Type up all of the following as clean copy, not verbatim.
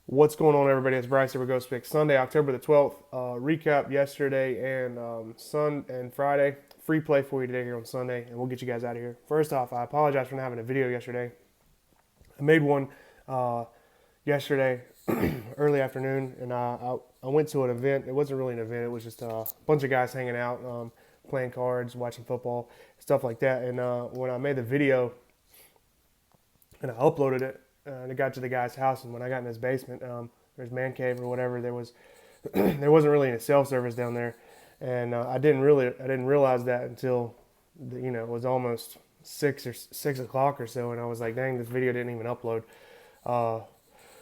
What's going on, everybody? It's Bryce here with Ghost Pick. Sunday, October the 12th. Recap yesterday and Sun and Friday. Free play for you today here on Sunday, and we'll get you guys out of here. First off, I apologize for not having a video yesterday. I made one yesterday, early afternoon, and I went to an event. It wasn't really an event. It was just a bunch of guys hanging out, playing cards, watching football, stuff like that. And when I made the video and I uploaded it, and it got to the guy's house, and when I got in his basement, there's man cave or whatever. There was there wasn't really any cell service down there, and I didn't realize that until it was almost 6 o'clock or so, and I was like, dang, this video didn't even upload. Uh,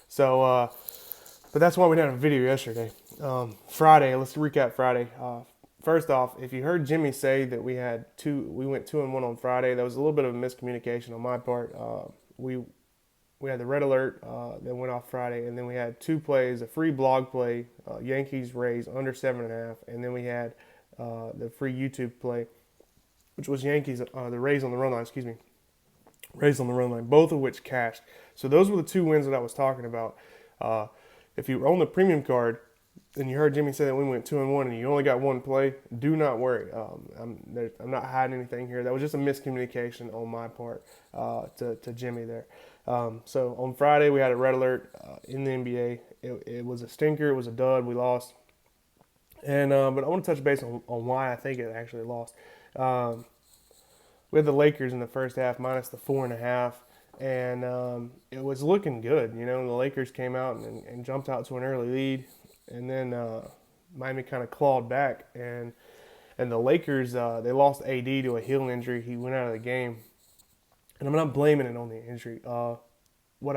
so, but that's why we didn't have a video yesterday. Friday, let's recap Friday. First off, if you heard Jimmy say that we went 2-1 on Friday, that was a little bit of a miscommunication on my part. We had the red alert that went off Friday, and then we had two plays: a free blog play, Yankees Rays under 7.5, and then we had the free YouTube play, which was Yankees the Rays on the run line. Excuse me, Rays on the run line, both of which cashed. So those were the two wins that I was talking about. If you own the premium card and you heard Jimmy say that we went 2-1 and you only got one play, do not worry. I'm not hiding anything here. That was just a miscommunication on my part to Jimmy there. So on Friday we had a red alert in the NBA. It was a stinker. It was a dud. We lost. And but I want to touch base on why I think it actually lost. We had the Lakers in the first half minus the 4.5, and it was looking good. The Lakers came out and jumped out to an early lead, and then Miami kind of clawed back, and the Lakers they lost AD to a heel injury. He went out of the game, and I'm not blaming it on the injury. What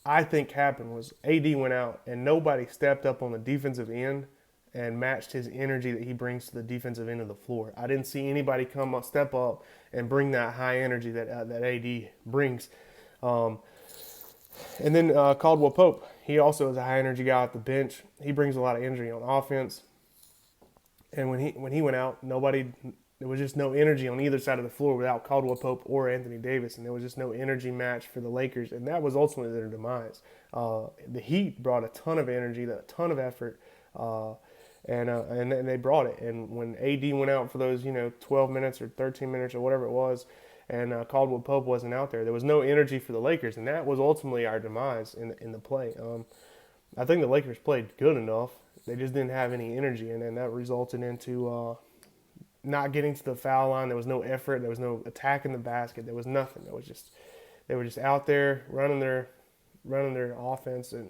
I think happened was AD went out, and nobody stepped up on the defensive end and matched his energy that he brings to the defensive end of the floor. I didn't see anybody step up and bring that high energy that AD brings. And then Caldwell Pope, he also is a high energy guy at the bench. He brings a lot of energy on offense. And when he went out, there was just no energy on either side of the floor without Caldwell Pope or Anthony Davis, and there was just no energy match for the Lakers, and that was ultimately their demise. The Heat brought a ton of energy, a ton of effort, and they brought it. And when AD went out for those 12 minutes or 13 minutes or whatever it was, and Caldwell Pope wasn't out there was no energy for the Lakers, and that was ultimately our demise in the play. I think the Lakers played good enough. They just didn't have any energy, and then that resulted into not getting to the foul line. There was no effort. There was no attack in the basket. There was nothing. They were just out there running their offense, and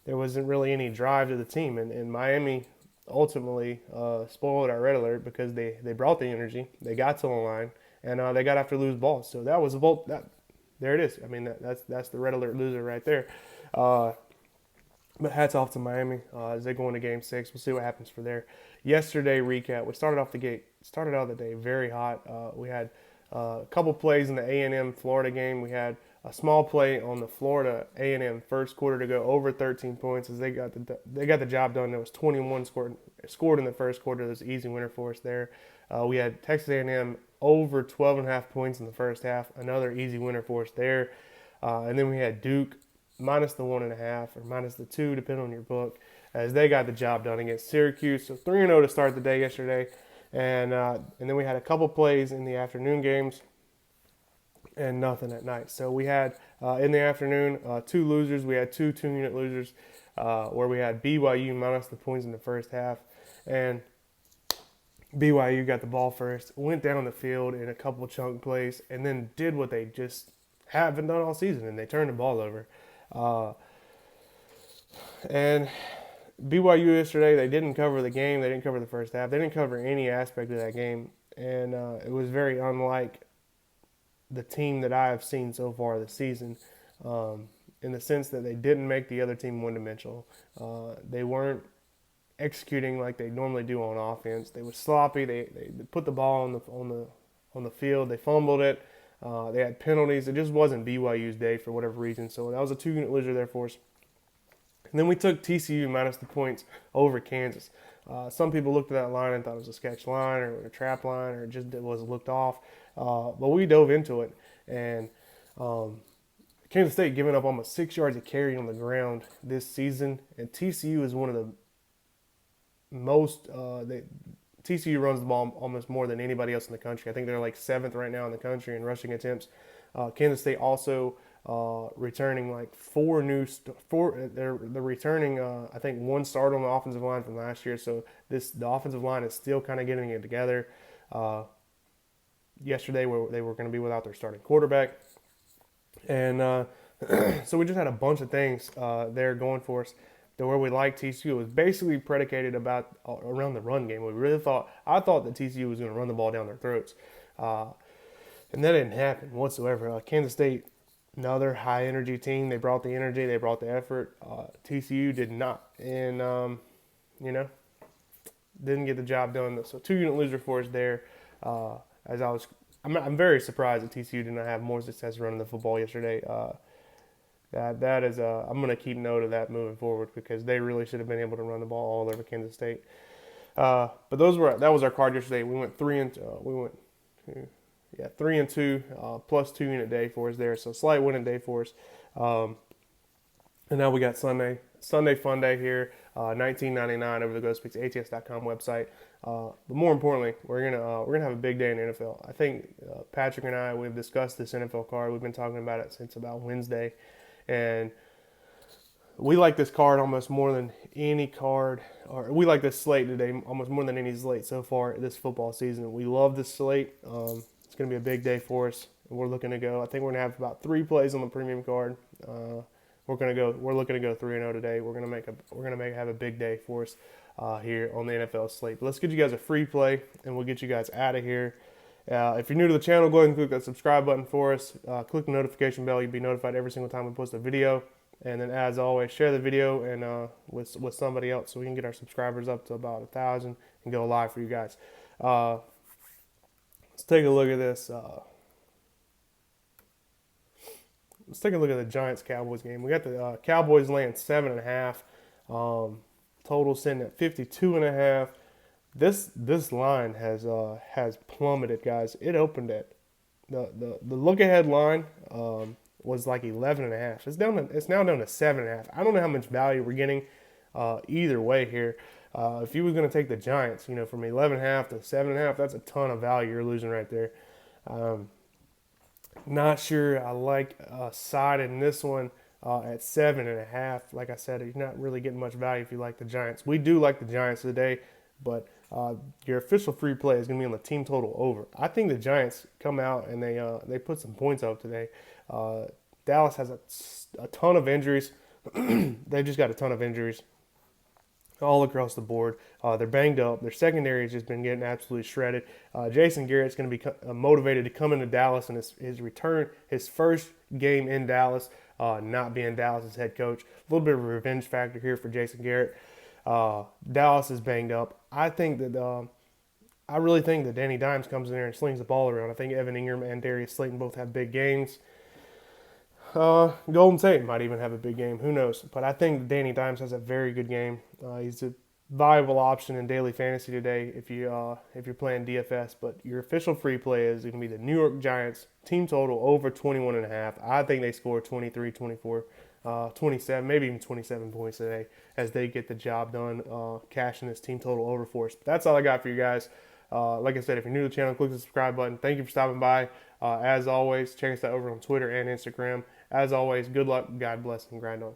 there wasn't really any drive to the team. And Miami ultimately spoiled our red alert because they brought the energy. They got to the line, and they got after loose balls. So that was a bolt. There it is. I mean, that's the red alert loser right there. But hats off to Miami as they go into Game 6. We'll see what happens for there. Yesterday recap. We started out the day very hot. We had a couple plays in the A&M Florida game. We had a small play on the Florida A&M first quarter to go over 13 points as they got the job done. There was 21 scored in the first quarter. That was an easy winner for us there. We had Texas A&M over 12.5 points in the first half. Another easy winner for us there. And then we had Duke minus the 1.5 or minus the 2, depending on your book, as they got the job done against Syracuse. So 3-0 to start the day yesterday. And then we had a couple plays in the afternoon games and nothing at night. So we had in the afternoon two losers. We had two two-unit losers where we had BYU minus the points in the first half. And BYU got the ball first, went down the field in a couple chunk plays, and then did what they just haven't done all season, and they turned the ball over. And BYU yesterday, they didn't cover the game. They didn't cover the first half. They didn't cover any aspect of that game. And it was very unlike the team that I have seen so far this season in the sense that they didn't make the other team one-dimensional. They weren't executing like they normally do on offense. They were sloppy. They put the ball on the field. They fumbled it. They had penalties. It just wasn't BYU's day for whatever reason. So that was a two-unit loser there for us. And then we took TCU minus the points over Kansas. Some people looked at that line and thought it was a sketch line or a trap line or it was looked off. But we dove into it. And Kansas State giving up almost 6 yards a carry on the ground this season, and TCU is one of the most. TCU runs the ball almost more than anybody else in the country. I think they're like 7th right now in the country in rushing attempts. Kansas State also returning like they're returning I think 1 starter on the offensive line from last year. So the offensive line is still kind of getting it together. Yesterday they were going to be without their starting quarterback, and so we just had a bunch of things there going for us. Where we like TCU was basically predicated around the run game. I thought that TCU was going to run the ball down their throats, and that didn't happen whatsoever. Kansas State, another high energy team. They brought the energy, they brought the effort. TCU did not, and didn't get the job done. So 2-unit loser for us there. I'm very surprised that TCU did not have more success running the football yesterday. That is I'm going to keep note of that moving forward because they really should have been able to run the ball all over Kansas State. But that was our card yesterday. We went 3-2, plus 2-unit day for us there. So slight winning day for us. And now we got Sunday fun day here. $19.99 over the GoSpeaks.ats.com website. But more importantly, we're gonna have a big day in the NFL. I think Patrick and I, we've discussed this NFL card. We've been talking about it since about Wednesday. And we like this card almost more than any card, or we like this slate today almost more than any slate so far this football season. We love this slate. It's going to be a big day for us. We're looking to go. I think we're going to have about 3 plays on the premium card. We're looking to go 3-0 today. We're going to have a big day for us here on the NFL slate. But let's get you guys a free play, and we'll get you guys out of here. If you're new to the channel, go ahead and click that subscribe button for us. Click the notification bell. You'll be notified every single time we post a video. And then, as always, share the video and with somebody else so we can get our subscribers up to about 1,000 and go live for you guys. Let's take a look at this. Let's take a look at the Giants-Cowboys game. We got the Cowboys laying 7.5. Total sitting at 52.5. This line has plummeted, guys. It opened at the look ahead line was like 11.5. It's now down to 7.5. I don't know how much value we're getting either way here. If you were going to take the Giants, from 11.5 to 7.5, that's a ton of value you're losing right there. Not sure I like side in this one at 7.5. Like I said, you're not really getting much value if you like the Giants. We do like the Giants today, but your official free play is going to be on the team total over. I think the Giants come out and they put some points up today. Dallas has a ton of injuries. They've just got a ton of injuries all across the board. They're banged up. Their secondary has just been getting absolutely shredded. Jason Garrett's going to be motivated to come into Dallas and his first game in Dallas, not being Dallas's head coach. A little bit of a revenge factor here for Jason Garrett. Dallas is banged up. I really think that Danny Dimes comes in there and slings the ball around. I think Evan Ingram and Darius Slayton both have big games. Golden Tate might even have a big game. Who knows? But I think Danny Dimes has a very good game. He's a viable option in daily fantasy today if you're playing DFS. But your official free play is going to be the New York Giants team total over 21.5. I think they score 23, 24, 27, maybe even 27 points today as they get the job done, cashing this team total over for us. But that's all I got for you guys. Like I said, if you're new to the channel, click the subscribe button. Thank you for stopping by. As always, check us out over on Twitter and Instagram. As always, good luck, God bless, and grind on.